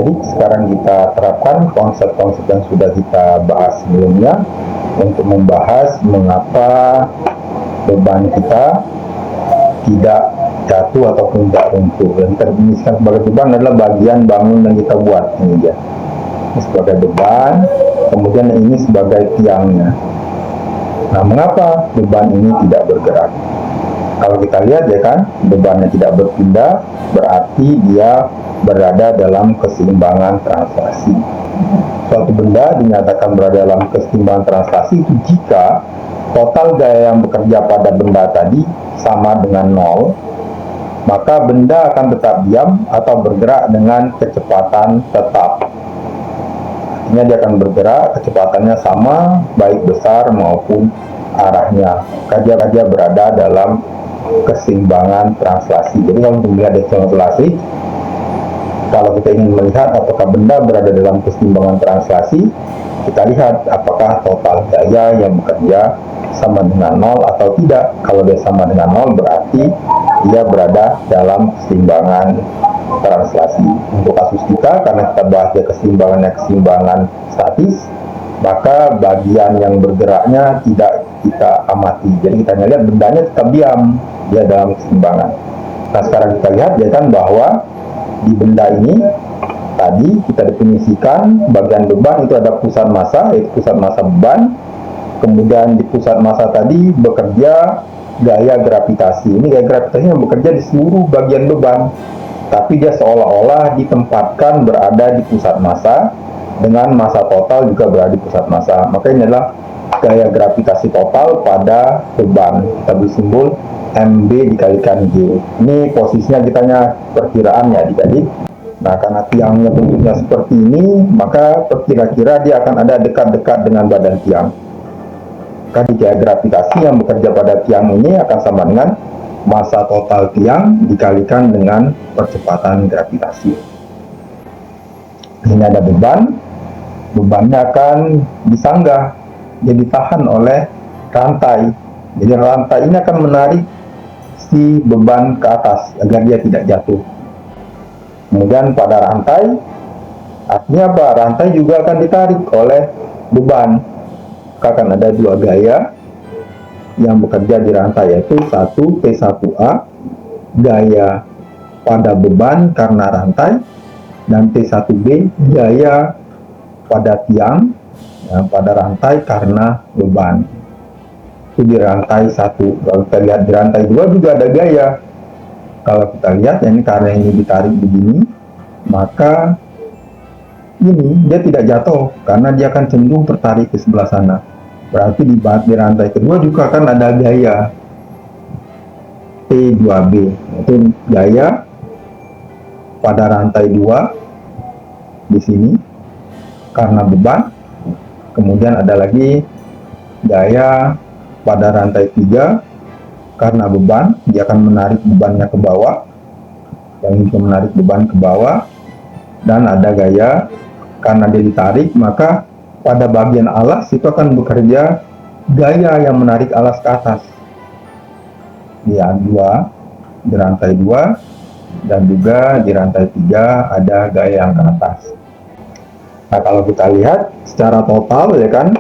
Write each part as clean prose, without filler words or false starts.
adik-adik, sekarang kita terapkan konsep-konsep yang sudah kita bahas sebelumnya untuk membahas mengapa beban kita tidak jatuh ataupun tidak runtuh. Yang terdefinisikan sebagai beban adalah bagian bangun yang kita buat. Ini dia. Ini sebagai beban, kemudian ini sebagai tiangnya. Nah, mengapa beban ini tidak bergerak? Kalau kita lihat ya kan, bebannya tidak berpindah, berarti dia berada dalam keseimbangan translasi. Suatu benda dinyatakan berada dalam keseimbangan translasi itu jika total gaya yang bekerja pada benda tadi sama dengan 0, maka benda akan tetap diam atau bergerak dengan kecepatan tetap. Artinya dia akan bergerak, kecepatannya sama, baik besar maupun arahnya. Dia berada dalam keseimbangan translasi. Jadi kalau untuk melihat translasi, kalau kita ingin melihat apakah benda berada dalam keseimbangan translasi, kita lihat apakah total gaya yang bekerja sama dengan 0 atau tidak. Kalau dia sama dengan 0 berarti dia berada dalam keseimbangan translasi. Untuk kasus kita, karena kita bahas dia keseimbangan statis, maka bagian yang bergeraknya tidak kita amati. Jadi kita lihat bendanya tetap diam, dia dalam keseimbangan. Nah, sekarang kita lihat ya kan bahwa di benda ini tadi kita definisikan bagian beban itu ada pusat massa, yaitu pusat massa beban. Kemudian di pusat massa tadi bekerja gaya gravitasi. Ini gaya gravitasi yang bekerja di seluruh bagian beban, tapi dia seolah-olah ditempatkan berada di pusat massa, dengan massa total juga berada di pusat massa. Maka ini adalah gaya gravitasi total pada beban. Kita beri simbol MB dikalikan G. Ini posisinya kitanya perkiraannya adik-adik. Nah, karena tiangnya bentuknya seperti ini, maka kira-kira dia akan ada dekat-dekat dengan badan tiang. Maka gaya gravitasi yang bekerja pada tiang ini akan sama dengan massa total tiang dikalikan dengan percepatan gravitasi. Ini ada beban, bebannya akan disanggah, dia ditahan oleh rantai. Jadi rantai ini akan menarik si beban ke atas agar dia tidak jatuh. Kemudian pada rantai, artinya apa? Rantai juga akan ditarik oleh beban. Akan ada dua gaya yang bekerja di rantai, yaitu satu T1A, gaya pada beban karena rantai, dan T1B, gaya pada tiang pada rantai karena beban. Itu di rantai 1. Kalau kita lihat di rantai 2 juga ada gaya. Kalau kita lihat ya, ini karena ini ditarik begini, maka ini dia tidak jatuh karena dia akan cenderung tertarik ke sebelah sana. Berarti di rantai kedua juga akan ada gaya T2B, itu gaya pada rantai 2 di sini karena beban. Kemudian ada lagi gaya pada rantai 3 karena beban, dia akan menarik bebannya ke bawah, yang ini menarik beban ke bawah. Dan ada gaya karena dia ditarik, maka pada bagian alas itu akan bekerja gaya yang menarik alas ke atas. Di rantai 2 dan juga di rantai 3 ada gaya yang ke atas. Nah, kalau kita lihat secara total ya kan,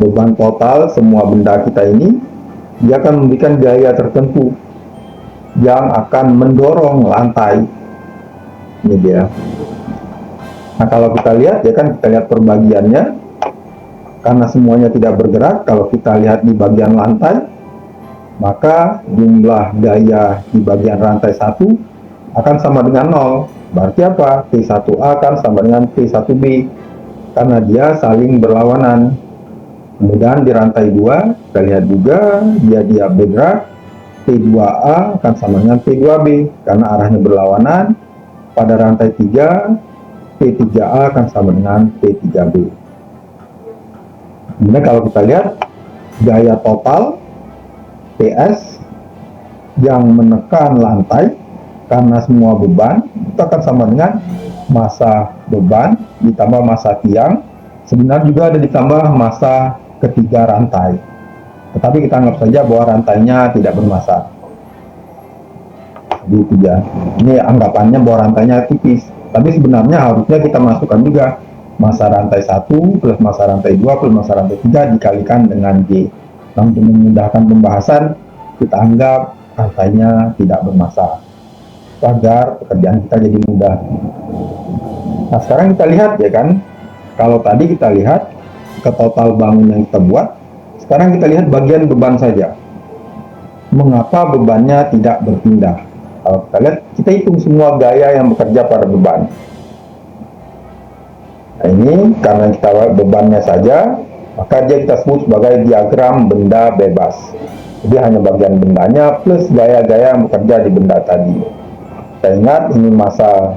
beban total semua benda kita ini, dia akan memberikan gaya tertentu yang akan mendorong lantai. Ini dia. Nah, kalau kita lihat ya kan, kita lihat perbagiannya, karena semuanya tidak bergerak. Kalau kita lihat di bagian lantai, maka jumlah gaya di bagian rantai 1 akan sama dengan 0. Berarti apa? T1A akan sama dengan T1B, karena dia saling berlawanan. Kemudian di rantai 2, kita lihat juga dia bergerak, T2A akan sama dengan T2B, karena arahnya berlawanan. Pada rantai 3, T3A akan sama dengan T3B. Kemudian kalau kita lihat gaya total PS yang menekan lantai karena semua beban itu akan sama dengan massa beban ditambah massa tiang. Sebenarnya juga ada ditambah massa ketiga rantai, tetapi kita anggap saja bahwa rantainya tidak bermassa. Jadi ini anggapannya bahwa rantainya tipis. Tapi sebenarnya harusnya kita masukkan juga masa rantai 1 plus masa rantai 2 plus masa rantai 3 dikalikan dengan G. Nah, untuk memudahkan pembahasan, kita anggap rantainya tidak bermasa agar pekerjaan kita jadi mudah. Nah, sekarang kita lihat ya kan, kalau tadi kita lihat ke total bangun yang kita buat, sekarang kita lihat bagian beban saja. Mengapa bebannya tidak berpindah? Kalau kita lihat, kita hitung semua gaya yang bekerja pada beban. Nah, ini karena kita bebannya saja, maka dia kita sebut sebagai diagram benda bebas. Jadi hanya bagian bendanya plus gaya-gaya yang bekerja di benda tadi. Kita ingat ini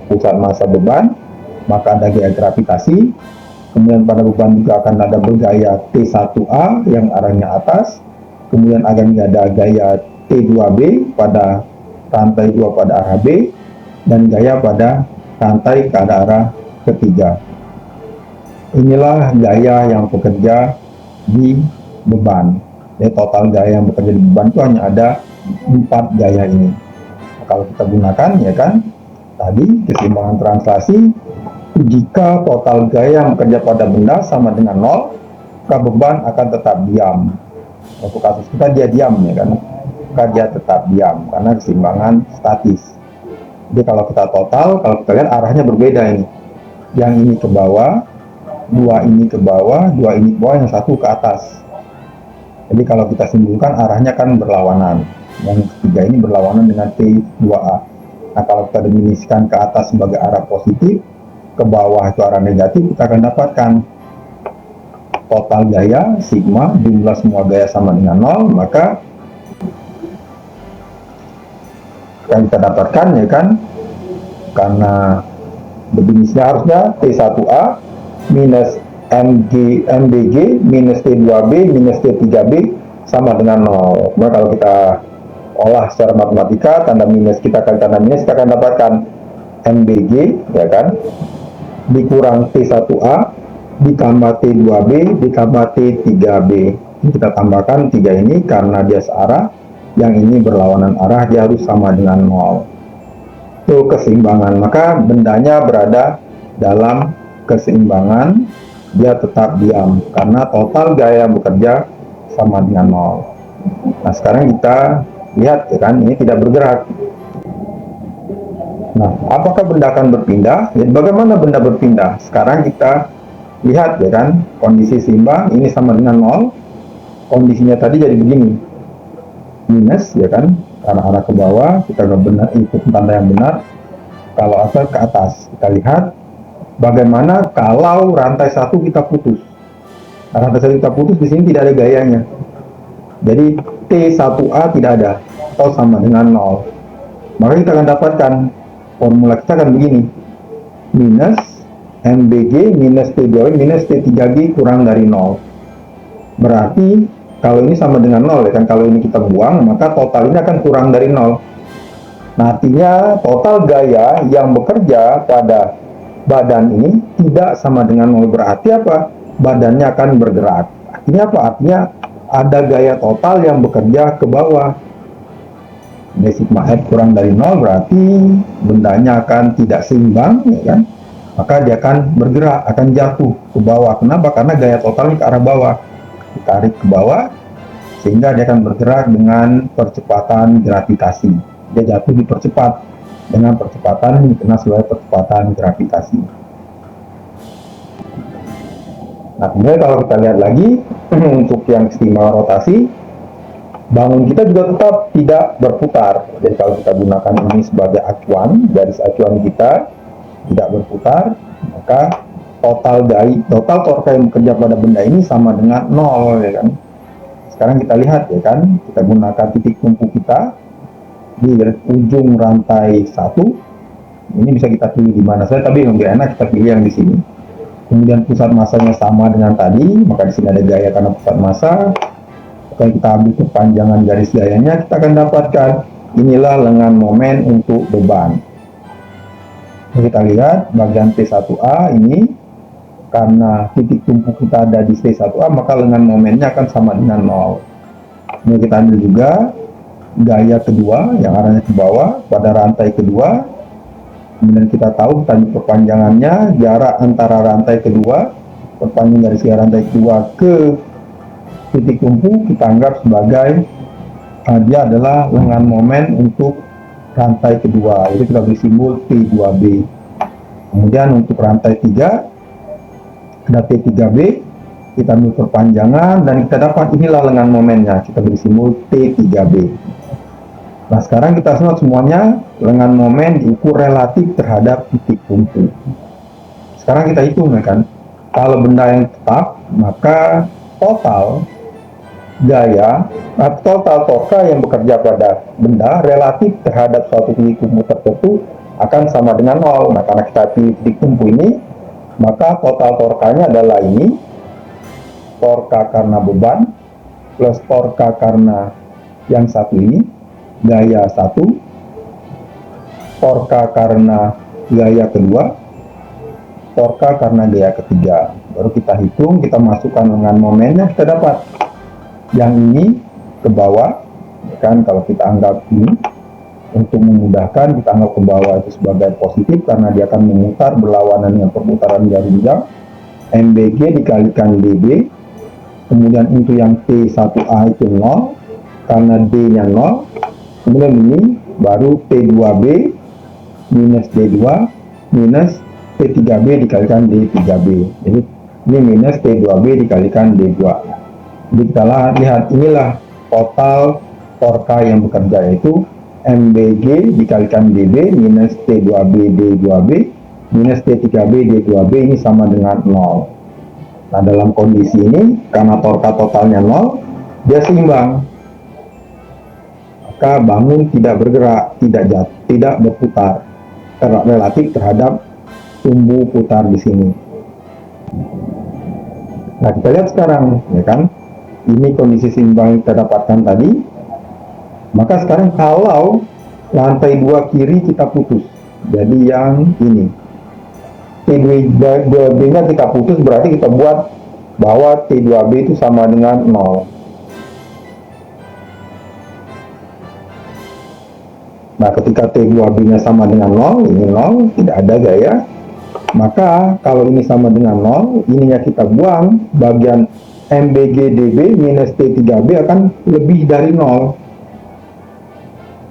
pusat massa beban, maka ada gaya gravitasi. Kemudian pada beban juga akan ada bergaya T1A yang arahnya atas. Kemudian akan ada gaya T2B pada rantai 2 pada arah B, dan gaya pada rantai ke arah ketiga. Inilah gaya yang bekerja di beban. Jadi total gaya yang bekerja di beban itu hanya ada 4 gaya ini. Nah, kalau kita gunakan ya kan, tadi keseimbangan translasi, jika total gaya yang bekerja pada benda sama dengan 0, maka beban akan tetap diam. Untuk kasus kita dia diam ya kan, maka dia tetap diam karena keseimbangan statis. Jadi kalau kita total, kalau kita lihat arahnya berbeda ini. Yang ini ke bawah, 2 ini ke bawah, 2 ini ke bawah, yang 1 ke atas. Jadi kalau kita simpulkan arahnya kan berlawanan. Yang ketiga ini berlawanan dengan T2A. Nah, kalau kita definisikan ke atas sebagai arah positif, ke bawah itu arah negatif, kita akan dapatkan total gaya sigma, jumlah semua gaya sama dengan 0, maka yang kita dapatkan ya kan, karena definisinya harusnya T1A minus MBG minus T2B minus T3B sama dengan 0. Kemudian kalau kita olah secara matematika, tanda minus kita kali tanda minus, kita akan dapatkan MBG ya kan, dikurang T1A ditambah T2B ditambah T3B. Kita tambahkan 3 ini karena dia searah, yang ini berlawanan arah, dia harus sama dengan 0. Itu keseimbangan, maka bendanya berada dalam keseimbangan, dia tetap diam karena total gaya bekerja sama dengan 0. Nah, sekarang kita lihat ya kan, ini tidak bergerak. Nah, apakah benda akan berpindah? Ya, bagaimana benda berpindah? Sekarang kita lihat ya kan, kondisi seimbang ini sama dengan 0. Kondisinya tadi jadi begini, minus ya kan, karena arah ke bawah, kita nggak benar ikut tanda yang benar. Kalau asal ke atas, kita lihat bagaimana kalau rantai 1 kita putus. Nah, rantai 1 kita putus, di sini tidak ada gayanya. Jadi T1A tidak ada atau sama dengan 0. Maka kita akan dapatkan formula kita akan begini, minus MBG minus T2 minus T3G kurang dari 0. Berarti kalau ini sama dengan 0 ya kan, kalau ini kita buang, maka total ini akan kurang dari 0. Nah, artinya total gaya yang bekerja pada badan ini tidak sama dengan 0. Berarti apa? Badannya akan bergerak. Artinya apa? Artinya ada gaya total yang bekerja ke bawah. Jadi sigma F kurang dari 0 berarti bendanya akan tidak seimbang ya kan? Maka dia akan bergerak, akan jatuh ke bawah. Kenapa? Karena gaya totalnya ke arah bawah. Ditarik ke bawah, sehingga dia akan bergerak dengan percepatan gravitasi. Dia jatuh dipercepat dengan percepatan yang dikenal sebagai percepatan gravitasi. Nah, kemudian kalau kita lihat lagi, untuk yang keseimbangan rotasi, bangun kita juga tetap tidak berputar. Jadi kalau kita gunakan ini sebagai acuan, garis acuan kita tidak berputar, maka total torque yang bekerja pada benda ini sama dengan 0 ya kan. Sekarang kita lihat ya kan, kita gunakan titik tumpu kita di ujung rantai 1. Ini bisa kita pilih di mana saja, tapi yang lebih enak kita pilih yang di sini. Kemudian pusat massanya sama dengan tadi, maka di sini ada gaya karena pusat massa. Kalau kita ambil kepanjangan garis gayanya, kita akan dapatkan inilah lengan momen untuk beban. Kita lihat bagian T1A ini, karena titik tumpu kita ada di T1A, maka lengan momennya akan sama dengan 0. Kemudian kita ambil juga gaya kedua yang arahnya ke bawah pada rantai kedua. Kemudian kita tahu tadi perpanjangannya, jarak antara rantai kedua, perpanjangan dari segi rantai kedua ke titik tumpu kita anggap sebagai dia adalah lengan momen untuk rantai kedua, itu kita beri simbol T2B. Kemudian untuk rantai 3 ada T3B, kita ambil perpanjangan dan kita dapat inilah lengan momennya, kita beri simbol T3B. Nah sekarang kita semua semuanya lengan momen diukur relatif terhadap titik tumpu. Sekarang kita hitung ya kan, kalau benda yang tetap maka total gaya atau total torka yang bekerja pada benda relatif terhadap suatu titik tumpu tertentu akan sama dengan 0. Nah karena kita pilih titik tumpu ini, maka total torkanya adalah ini, torka karena beban plus torka karena yang satu ini, gaya 1, torka karena gaya kedua, torka karena gaya ketiga. Baru kita hitung, kita masukkan lengan momennya, kita dapat yang ini ke bawah, kan kalau kita anggap ini, untuk memudahkan kita anggap ke bawah itu sebagai positif karena dia akan memutar berlawanan dengan perputaran jarum jam, MBG dikalikan DB, kemudian untuk yang T1A itu 0, karena D-nya 0, kemudian ini baru T2B minus D2 minus T3B dikalikan D3B. Jadi ini minus T2B dikalikan D2. Jadi kita lihat inilah total torka yang bekerja, yaitu MBG dikalikan DB minus T2B D2B minus T3B D2B ini sama dengan 0. Nah dalam kondisi ini karena torka totalnya 0, dia seimbang. Maka bangun tidak bergerak, tidak berputar relatif terhadap tumbu putar di sini. Nah kita lihat sekarang, ya kan, ini kondisi seimbang yang kita dapatkan tadi. Maka sekarang kalau lantai 2 kiri kita putus, jadi yang ini T2B-nya kita putus, berarti kita buat bahwa T2B itu sama dengan 0. Nah ketika T2B-nya sama dengan 0, ini 0, tidak ada gaya. Maka kalau ini sama dengan 0, ininya kita buang, bagian MBG DB minus T3B akan lebih dari 0.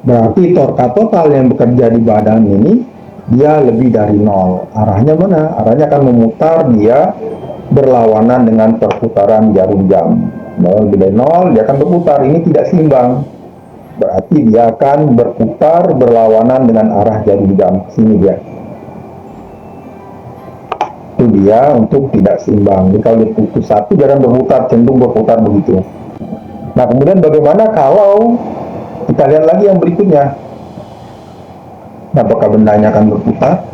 Berarti torka total yang bekerja di badan ini dia lebih dari 0. Arahnya mana? Arahnya akan memutar, dia berlawanan dengan perputaran jarum jam. 0 lebih dari 0, dia akan berputar. Ini tidak seimbang. Berarti dia akan berputar berlawanan dengan arah jarum jam. Sini dia. Itu dia untuk tidak seimbang. Jadi kalau dia putus satu, dia akan berputar, cenderung berputar begitu. Nah kemudian bagaimana kalau kita lihat lagi yang berikutnya? Nah, apakah bendanya akan berputar?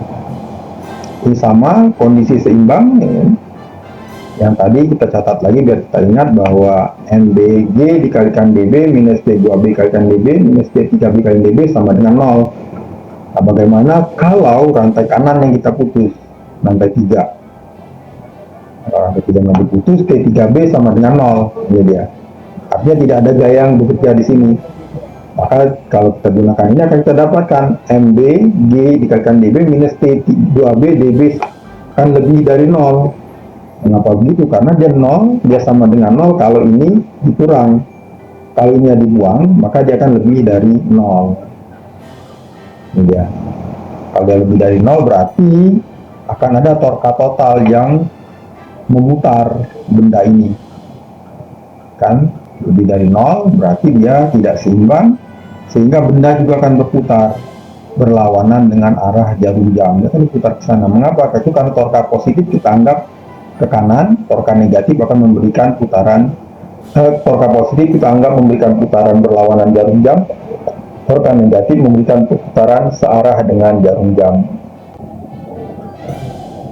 Ini sama, kondisi seimbang. Yang tadi kita catat lagi biar kita ingat bahwa MBG dikalikan DB minus T2B dikalikan DB minus T3B dikalikan DB sama dengan 0. Nah, bagaimana kalau rantai kanan yang kita putus? Rantai 3. Kalau rantai 3 yang diputus, T3B sama dengan 0. Ini dia. Artinya tidak ada gaya yang bekerja di sini. Maka kalau kita gunakan ini akan kita dapatkan MBG dikalikan DB minus T2B DB kan lebih dari 0. Mengapa begitu? Karena dia 0, dia sama dengan 0 kalau ini dikurang. Kalau ini dibuang, maka dia akan lebih dari 0. Ini dia. Kalau dia lebih dari 0 berarti akan ada torka total yang memutar benda ini. Kan? Lebih dari 0 berarti dia tidak seimbang, sehingga benda juga akan berputar berlawanan dengan arah jarum jam. Dia akan berputar ke sana. Mengapa? Itu karena torka positif kita anggap ke kanan, torka negatif akan memberikan putaran torka positif kita anggap memberikan putaran berlawanan jarum jam, torka negatif memberikan putaran searah dengan jarum jam.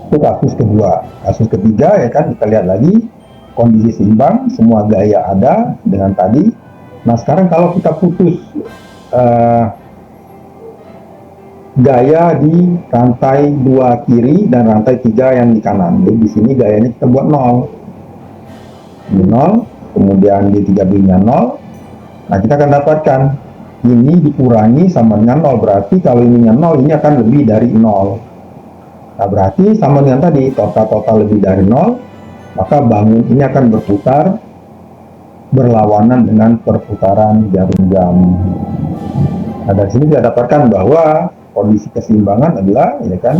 Itu kasus kedua. Kasus ketiga ya kan, kita lihat lagi kondisi seimbang, semua gaya ada dengan tadi. Nah sekarang kalau kita putus gaya di rantai 2 kiri dan rantai 3 yang di kanan. Jadi di sini gayanya kita buat 0. Di 0, kemudian di 3B-nya 0. Nah kita akan dapatkan ini dikurangi sama dengan 0. Berarti kalau ininya 0, ini akan lebih dari 0. Nah, berarti sama dengan tadi, torka total lebih dari 0, maka bangun ini akan berputar berlawanan dengan perputaran jarum jam. Nah, dari sini kita dapatkan bahwa kondisi keseimbangan adalah, ya kan,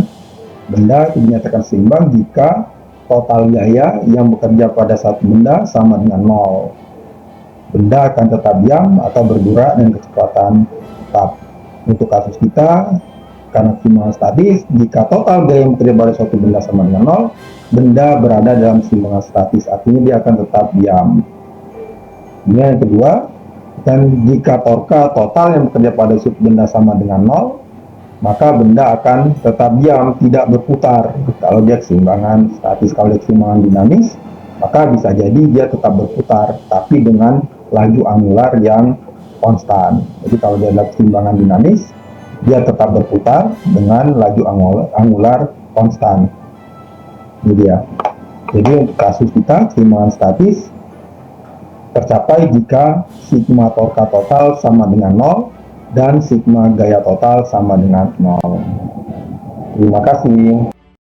benda dinyatakan seimbang jika total gaya yang bekerja pada satu benda sama dengan 0. Benda akan tetap diam atau bergerak dengan kecepatan tetap. Untuk kasus kita, karena keseimbangan statis, jika total gaya yang bekerja pada suatu benda sama dengan 0, benda berada dalam keseimbangan statis, artinya dia akan tetap diam. Kemudian yang kedua, dan jika torka total yang bekerja pada suatu benda sama dengan 0, maka benda akan tetap diam, tidak berputar. Kalau dia keseimbangan statis, kalau dia keseimbangan dinamis, maka bisa jadi dia tetap berputar, tapi dengan laju angular yang konstan. Jadi kalau dia adalah keseimbangan dinamis, dia tetap berputar dengan laju angular konstan. Ini dia. Jadi untuk kasus kita, keseimbangan statis tercapai jika sigma torka total sama dengan 0 dan sigma gaya total sama dengan 0. Terima kasih.